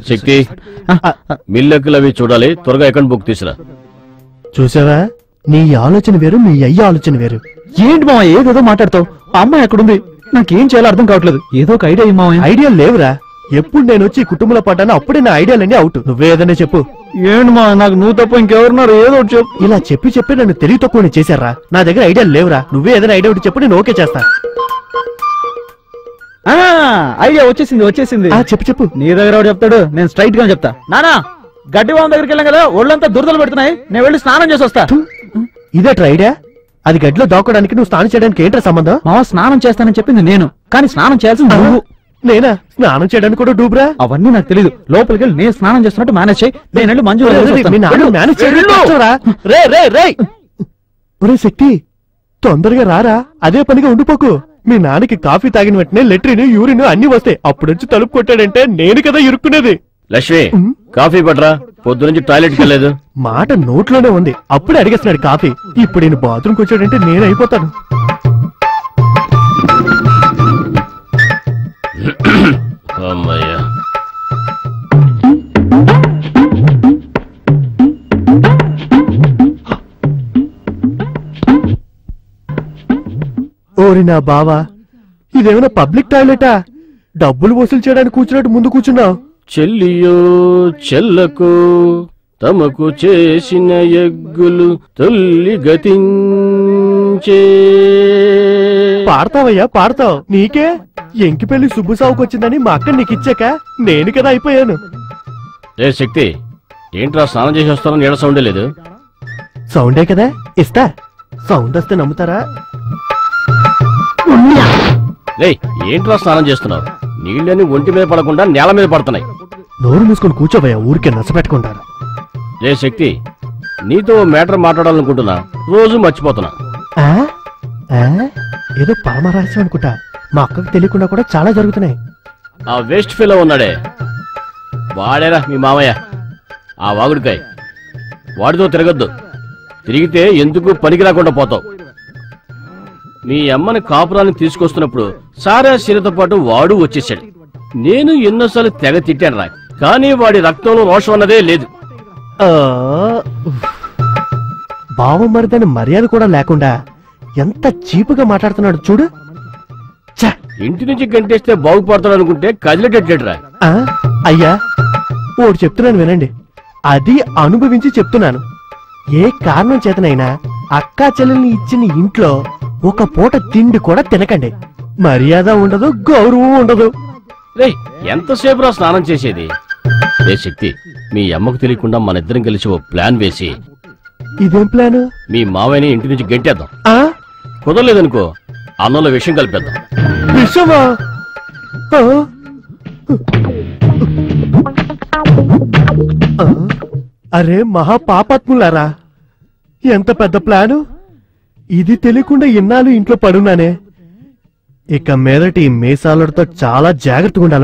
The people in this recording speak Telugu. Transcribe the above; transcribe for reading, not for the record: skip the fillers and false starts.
శక్తి మిల్లెక్కులు అవి చూడాలి, త్వరగా అకౌంట్ బుక్ తీసురా. చూసావా, నీ ఆలోచన వేరు, మీ అయ్య ఆలోచన వేరు. ఏంటి మావయ్య ఏదేదో మాట్లాడతావు? ఆ అమ్మాయి ఎక్కడుంది? నాకేం చేయాలో అర్థం కావట్లేదు. ఏదో ఒక ఐడియా మావయ్య. ఐడియా లేవురా. ఎప్పుడు నేను వచ్చి కుటుంబంలో పడ్డానో అప్పుడే నా ఐడియాలన్నీ అవుట్. నువ్వే ఏదైనా చెప్పు. ఏంటి మా, నాకు నువ్వు తప్ప ఇంకెవరున్నారు? ఏదో ఒకటి చెప్పు. ఇలా చెప్పి నన్ను తెలివి తక్కువ చేశారా? నా దగ్గర ఐడియాలు లేవురా. నువ్వే ఏదైనా ఐడియా ఒకటి చెప్పు, నేను ఓకే చేస్తా. ఐడియా వచ్చేసింది. చెప్పు. నీ దగ్గర ఎవరు చెప్తాడు? నేను స్ట్రైట్ గా చెప్తా. నానా, గడ్డి వాం దగ్గరికి వెళ్ళాం కదా, ఒళ్ళంతా దురదలు పెడుతున్నాయి, నేను వెళ్ళి స్నానం చేసి వస్తా. ఇదేట్రా ఐడియా? అది గడ్డిలో దాక్కోడానికి నువ్వు స్నానం చేయడానికి ఏంట్రా సంబంధం? మావ స్నానం చేస్తానని చెప్పింది నేను, కానీ స్నానం చేయాల్సింది నువ్వు. నేనా స్నానం చేయడానికి కూడా డూబ్రా? అవన్నీ నాకు తెలీదు. లోపలికి వెళ్ళి నేను స్నానం చేస్తున్నట్టు మేనేజ్ చేయి. నేను వెళ్ళి మంజు శక్తి, తొందరగా రారా. అదే పనిగా ఉండిపోకు. మీ నాన్నకి కాఫీ తాగిన వెంటనే లెట్రిన్, యూరిన్ అన్ని వస్తాయి. అప్పుడొచ్చి తలుపు కొట్టాడంటే నేను కదా ఇరుక్కునేది. లక్ష్మి, కాఫీ పట్రా. పొద్దు నుంచి టాయిలెట్ కి వెళ్ళలేదు. మాట నోట్లోనే ఉంది, అప్పుడే అడిగేస్తున్నాడు కాఫీ. ఇప్పుడు నేను బాత్రూమ్కి వచ్చాడంటే నేను అయిపోతాను. అమ్మయ్యా, ఓరి నా బావా, ఇదేమైనా పబ్లిక్ టాయిలెటా? డబ్బులు వసూలు చేయడానికి కూర్చున్నట్టు ముందు కూర్చున్నావు. చెల్లియో చెల్లకు తమకు చేసిన ఎగ్గులు తొల్లి గతించే. పాడతావయ్యా, పాడతావు. నీకే ఎంకి పెళ్లి సుబ్బు సావుకు వచ్చిందని మా అక్క నీకు ఇచ్చాక నేను కదా అయిపోయాను. రే శక్తి, ఏంట్రా స్నానం చేసి వస్తానో నీడ సౌండే లేదు. సౌండే కదా ఇస్తా. సౌండ్ వస్తే నమ్ముతారా? రే, ఏంట్రా స్నానం చేస్తున్నావు? నీళ్ళని ఒంటి మీద పడకుండా నేల మీద పడుతున్నాయి. నోరు మూసుకొని కూర్చోబోయా, ఊరికే నచ్చపెట్టుకుంటారు. రే శక్తి, నీతో మ్యాటర్ మాట్లాడాలనుకుంటున్నా, రోజు మర్చిపోతున్నా. ఏదో పరమరహస్యం అనుకుంటా. మా అక్కకు తెలియకుండా కూడా చాలా జరుగుతున్నాయి. ఆ వేస్ట్ ఫెలో ఉన్నాడే, వాడేరా మీ మామయ్య. ఆ వాగుడికాయ, వాడితో తిరగద్దు. తిరిగితే ఎందుకు పనికి రాకుండా పోతావు. మీ అమ్మని కాపురాన్ని తీసుకొస్తున్నప్పుడు సారా శీలతో పాటు వాడు వచ్చేసాడు. నేను ఎన్నోసార్లు తెగ తిట్టాను రా, కానీ వాడి రక్తంలో రోషం అన్నదే లేదు. బావ మరిదని మర్యాద కూడా లేకుండా ఎంత చీపుగా మాట్లాడుతున్నాడు చూడు. ఇంటి నుంచి గంటేస్తే బాగుపడతాడు అనుకుంటే కదిలేటట్లేడురా. అయ్యా, ఓటి చెప్తున్నాను వినండి. అది అనుభవించి చెప్తున్నాను. ఏ కారణం చేతనైనా అక్కా చెల్లెల్ని ఇచ్చిన ఇంట్లో ఒక పూట తిండి కూడా తినకండి. మర్యాద ఉండదు, గౌరవం ఉండదు. రే, ఎంతసేపు రా స్నానం చేసేది? రే శక్తి, మీ అమ్మకు తెలియకుండా మన ఇద్దరం కలిసి ఓ ప్లాన్ వేసి. ఇదేం ప్లాను? మీ మావయ్యని ఇంటి నుంచి గంటేద్దాం. కుదరలేదనుకో, అన్నంలో విషయం కలిపేద్దాం. విషమా? అరే మహాపాపాత్ములారా, ఎంత పెద్ద ప్లాను! ఇది తెలియకుండా ఇన్నాళ్ళు ఇంట్లో పడున్నానే. ఇక మీదటి మీసాలతో చాలా జాగ్రత్తగా ఉండాలి.